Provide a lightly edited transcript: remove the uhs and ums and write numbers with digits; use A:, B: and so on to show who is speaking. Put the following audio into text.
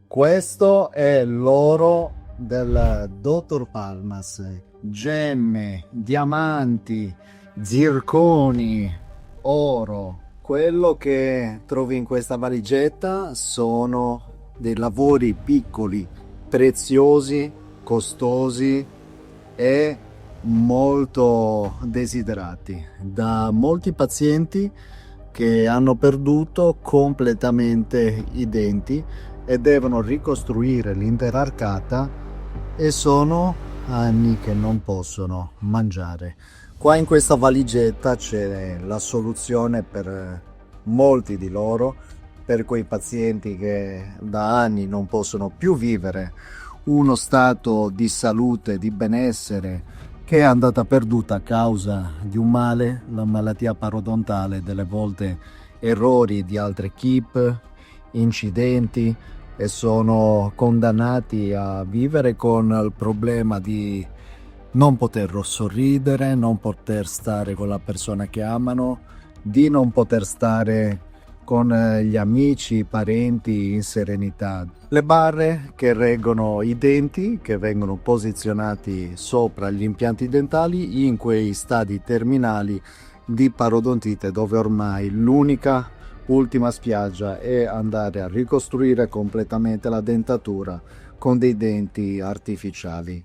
A: Questo è l'oro del Dottor Palmas. Gemme, diamanti, zirconi, oro. Quello che trovi in questa valigetta sono dei lavori piccoli, preziosi, costosi e molto desiderati da molti pazienti che hanno perduto completamente i denti e devono ricostruire l'intera arcata e sono anni che non possono mangiare. Qua in questa valigetta c'è la soluzione per molti di loro, per quei pazienti che da anni non possono più vivere uno stato di salute, di benessere che è andata perduta a causa di un male, la malattia parodontale, delle volte errori di altre equip, incidenti, e sono condannati a vivere con il problema di non poter sorridere, non poter stare con la persona che amano, di non poter stare con gli amici, i parenti in serenità. Le barre che reggono i denti, che vengono posizionati sopra gli impianti dentali in quei stadi terminali di parodontite, dove ormai l'unica ultima spiaggia è andare a ricostruire completamente la dentatura con dei denti artificiali.